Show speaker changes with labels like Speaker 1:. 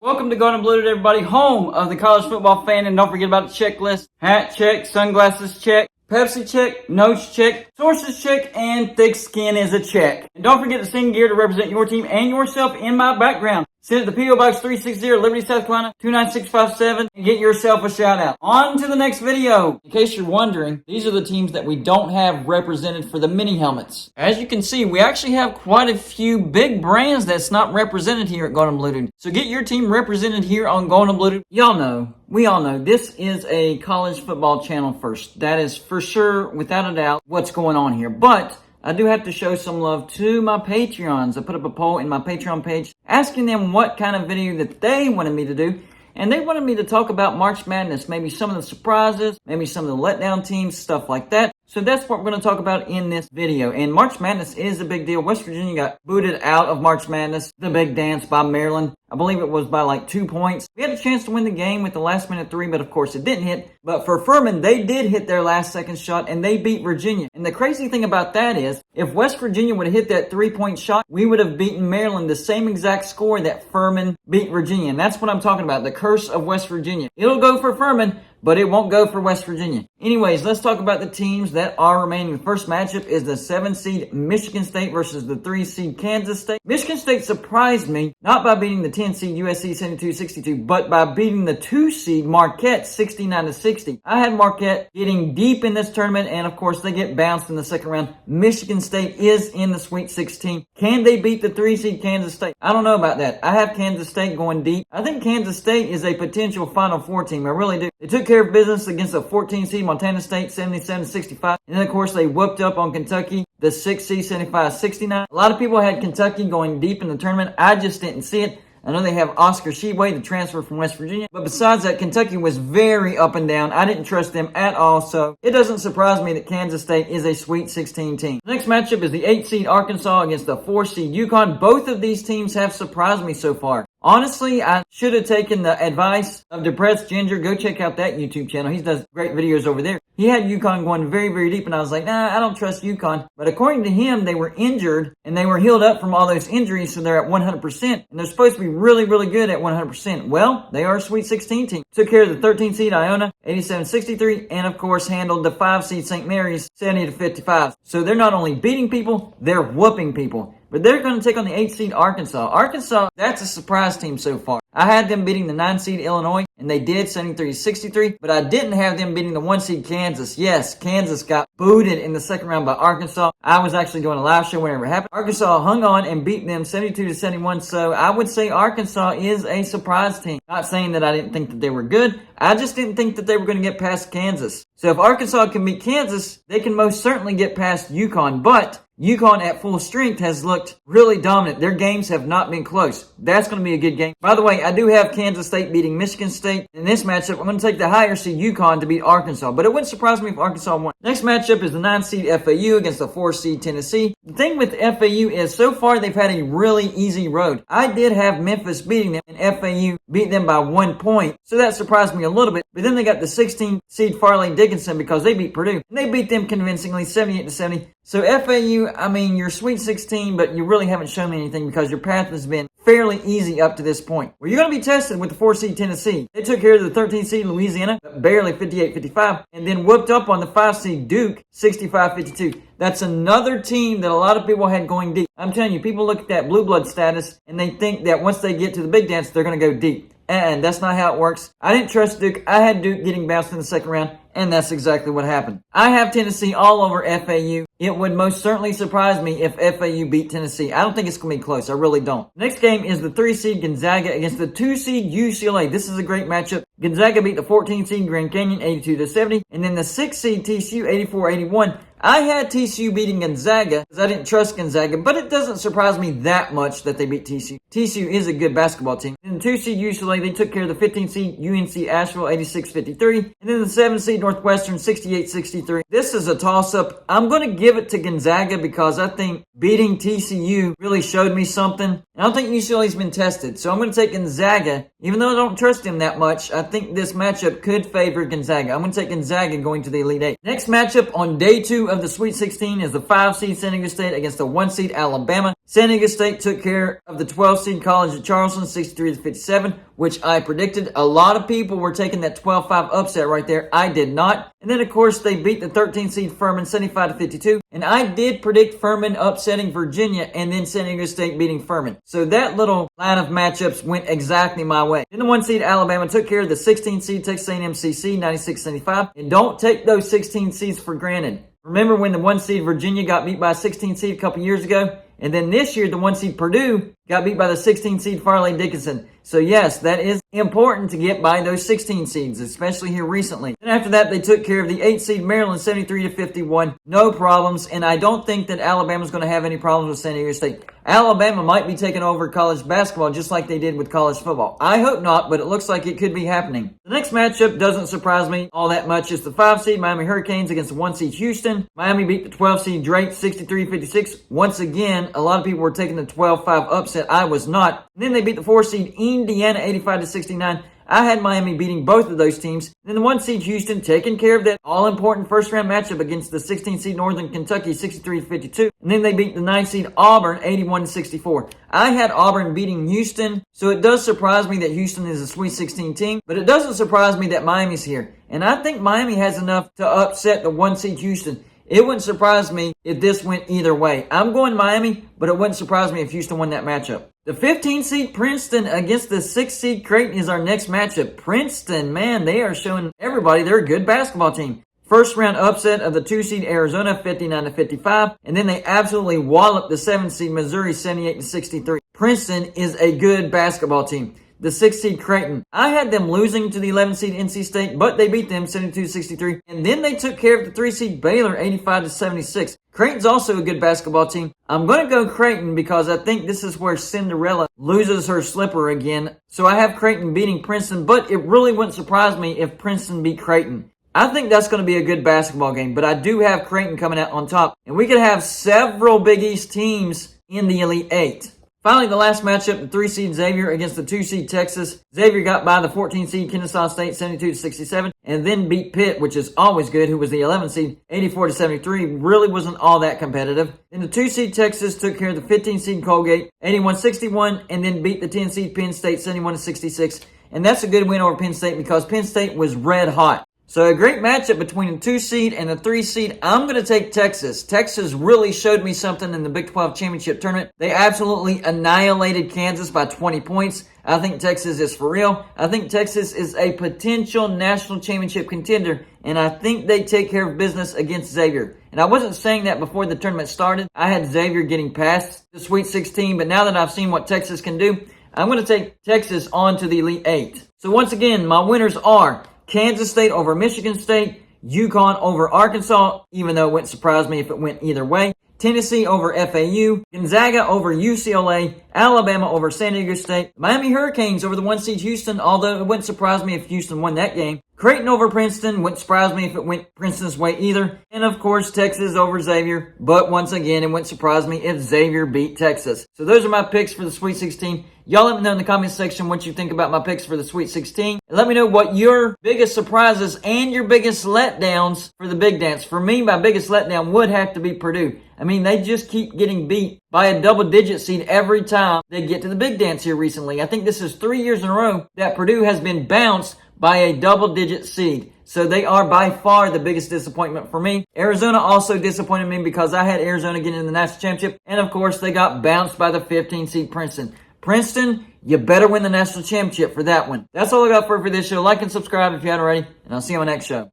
Speaker 1: Welcome to Golden Blue, everybody, home of the college football fan. And don't forget about the checklist. Hat check, sunglasses check, Pepsi check, notes check, sources check, and thick skin is a check. And don't forget to sing gear to represent your team and yourself in my background. Send it to P.O. Box 360, Liberty, South Carolina, 29657, and get yourself a shout out. On to the next video. In case you're wondering, these are the teams that we don't have represented for the mini helmets. As you can see, we actually have quite a few big brands that's not represented here at Golden Blue. So get your team represented here on Golden Blue. Y'all know, we all know, this is a college football channel first. That is for sure, without a doubt, what's going on here. But I do have to show some love to my Patreons. I put up a poll in my Patreon page asking them what kind of video that they wanted me to do. And they wanted me to talk about March Madness, maybe some of the surprises, maybe some of the letdown teams, stuff like that. So that's what we're going to talk about in this video. And March Madness is a big deal. West Virginia got booted out of March Madness, the big dance by Maryland. I believe it was by like 2 points. We had a chance to win the game with the last minute three, but of course it didn't hit. But for Furman, they did hit their last second shot and they beat Virginia. And the crazy thing about that is, if West Virginia would have hit that 3-point shot, we would have beaten Maryland the same exact score that Furman beat Virginia. And that's what I'm talking about, the curse of West Virginia. It'll go for Furman, but it won't go for West Virginia. Anyways, let's talk about the teams that are remaining. The first matchup is the 7-seed Michigan State versus the 3-seed Kansas State. Michigan State surprised me, not by beating the 10-seed USC 72-62, but by beating the 2-seed Marquette 69-60. I had Marquette getting deep in this tournament, and of course they get bounced in the second round. Michigan State is in the Sweet 16. Can they beat the 3-seed Kansas State? I don't know about that. I have Kansas State going deep. I think Kansas State is a potential Final Four team. I really do. They took care of business against the 14-seed Montana State 77-65. And then, of course, they whooped up on Kentucky, the 6-seed 75-69. A lot of people had Kentucky going deep in the tournament. I just didn't see it. I know they have Oscar Tshiebwe, the transfer from West Virginia. But besides that, Kentucky was very up and down. I didn't trust them at all. So it doesn't surprise me that Kansas State is a Sweet 16 team. The next matchup is the 8-seed Arkansas against the 4-seed UConn. Both of these teams have surprised me so far. Honestly, I should have taken the advice of Depressed Ginger. Go check out that YouTube channel. He does great videos over there. He had UConn going very, very deep, and I was like, nah, I don't trust UConn. But according to him, they were injured, and they were healed up from all those injuries, so they're at 100%. And they're supposed to be really, really good at 100%. Well, they are a Sweet 16 team. Took care of the 13-seed Iona, 87-63, and of course handled the 5-seed St. Mary's, 70-55. So they're not only beating people, they're whooping people. But they're going to take on the 8-seed Arkansas. Arkansas, that's a surprise team so far. I had them beating the 9-seed Illinois, and they did, 73-63. But I didn't have them beating the 1-seed Kansas. Yes, Kansas got booted in the second round by Arkansas. I was actually doing a live show whenever it happened. Arkansas hung on and beat them 72-71. So I would say Arkansas is a surprise team. Not saying that I didn't think that they were good. I just didn't think that they were going to get past Kansas. So if Arkansas can beat Kansas, they can most certainly get past UConn. But UConn at full strength has looked really dominant. Their games have not been close. That's going to be a good game. By the way, I do have Kansas State beating Michigan State. In this matchup, I'm going to take the higher seed UConn to beat Arkansas. But it wouldn't surprise me if Arkansas won. Next matchup is the 9-seed FAU against the 4-seed Tennessee. The thing with FAU is so far they've had a really easy road. I did have Memphis beating them, and FAU beat them by 1 point. So that surprised me a little bit. But then they got the 16-seed Farley Dickinson because they beat Purdue. And they beat them convincingly, 78-70. So FAU, I mean, you're Sweet 16, but you really haven't shown me anything because your path has been fairly easy up to this point. Well, you're going to be tested with the 4-seed Tennessee. They took care of the 13-seed Louisiana, barely 58-55, and then whooped up on the 5-seed Duke, 65-52. That's another team that a lot of people had going deep. I'm telling you, people look at that blue blood status, and they think that once they get to the big dance, they're going to go deep. And that's not how it works. I didn't trust Duke. I had Duke getting bounced in the second round, and that's exactly what happened. I have Tennessee all over FAU. It would most certainly surprise me if FAU beat Tennessee. I don't think it's going to be close. I really don't. Next game is the 3-seed Gonzaga against the 2-seed UCLA. This is a great matchup. Gonzaga beat the 14-seed Grand Canyon 82-70, and then the 6-seed TCU 84-81. I had TCU beating Gonzaga because I didn't trust Gonzaga, but it doesn't surprise me that much that they beat TCU. TCU is a good basketball team. In the 2-seed UCLA, they took care of the 15-seed UNC Asheville 86-53, and then the 7-seed Northwestern 68-63. This is a toss-up. I'm going to give it to Gonzaga because I think beating TCU really showed me something. I don't think UCLA's been tested, so I'm going to take Gonzaga. Even though I don't trust him that much, I think this matchup could favor Gonzaga. I'm going to take Gonzaga going to the Elite Eight. Next matchup on day 2 of the Sweet 16 is the 5 seed San Diego State against the 1 seed Alabama. San Diego State took care of the 12 seed College of Charleston 63-57, which I predicted. A lot of people were taking that 12-5 upset right there. I did not. And then, of course, they beat the 13 seed Furman 75-52. And I did predict Furman upsetting Virginia and then San Diego State beating Furman. So that little line of matchups went exactly my way. Then the 1 seed Alabama took care of the 16 seed Texas A&M CC 96-75. And don't take those 16 seeds for granted. Remember when the 1 seed Virginia got beat by a 16 seed a couple years ago? And then this year, the 1 seed Purdue got beat by the 16 seed Farley Dickinson. So yes, that is important to get by those 16 seeds, especially here recently. And after that, they took care of the 8 seed Maryland 73-51. No problems. And I don't think that Alabama's going to have any problems with San Diego State. Alabama might be taking over college basketball just like they did with college football. I hope not, but it looks like it could be happening. The next matchup doesn't surprise me all that much. It's the 5 seed Miami Hurricanes against the 1 seed Houston. Miami beat the 12 seed Drake 63-56. Once again, a lot of people were taking the 12-5 upset. I was not. And then they beat the 4 seed Indiana 85-69. I had Miami beating both of those teams. Then the 1 seed Houston taking care of that all-important first-round matchup against the 16 seed Northern Kentucky 63-52. And then they beat the 9 seed Auburn 81-64. I had Auburn beating Houston, so it does surprise me that Houston is a Sweet 16 team, but it doesn't surprise me that Miami's here. And I think Miami has enough to upset the 1 seed Houston. It wouldn't surprise me if this went either way. I'm going Miami, but it wouldn't surprise me if Houston won that matchup. The 15 seed Princeton against the 6 seed Creighton is our next matchup. Princeton, man, they are showing everybody they're a good basketball team. First round upset of the 2 seed Arizona 59-55, and then they absolutely walloped the 7 seed Missouri 78-63. Princeton is a good basketball team. The 6 seed Creighton, I had them losing to the 11 seed NC State, but they beat them 72-63. And then they took care of the 3 seed Baylor 85-76. Creighton's also a good basketball team. I'm going to go Creighton because I think this is where Cinderella loses her slipper again. So I have Creighton beating Princeton, but it really wouldn't surprise me if Princeton beat Creighton. I think that's going to be a good basketball game, but I do have Creighton coming out on top. And we could have several Big East teams in the Elite Eight. Finally, the last matchup, the 3 seed Xavier against the 2 seed Texas. Xavier got by the 14 seed Kennesaw State 72-67 and then beat Pitt, which is always good, who was the 11 seed 84-73. Really wasn't all that competitive. Then the 2 seed Texas took care of the 15 seed Colgate 81-61 and then beat the 10 seed Penn State 71-66. And that's a good win over Penn State because Penn State was red hot. So a great matchup between the 2 seed and the 3 seed. I'm going to take Texas. Texas really showed me something in the Big 12 Championship Tournament. They absolutely annihilated Kansas by 20 points. I think Texas is for real. I think Texas is a potential national championship contender, and I think they take care of business against Xavier. And I wasn't saying that before the tournament started. I had Xavier getting past the Sweet 16, but now that I've seen what Texas can do, I'm going to take Texas on to the Elite Eight. So once again, my winners are Kansas State over Michigan State, UConn over Arkansas, even though it wouldn't surprise me if it went either way, Tennessee over FAU, Gonzaga over UCLA, Alabama over San Diego State, Miami Hurricanes over the 1 seed Houston, although it wouldn't surprise me if Houston won that game, Creighton over Princeton, wouldn't surprise me if it went Princeton's way either, and of course Texas over Xavier, but once again it wouldn't surprise me if Xavier beat Texas. So those are my picks for the Sweet 16. Y'all let me know in the comments section what you think about my picks for the Sweet 16. And let me know what your biggest surprises and your biggest letdowns for the Big Dance. For me, my biggest letdown would have to be Purdue. I mean, they just keep getting beat by a double-digit seed every time they get to the Big Dance here recently. I think this is 3 years in a row that Purdue has been bounced by a double-digit seed. So they are by far the biggest disappointment for me. Arizona also disappointed me because I had Arizona getting in the national championship. And of course, they got bounced by the 15 seed Princeton. Princeton, you better win the national championship for that one. That's all I got for this show. Like and subscribe if you haven't already, and I'll see you on the next show.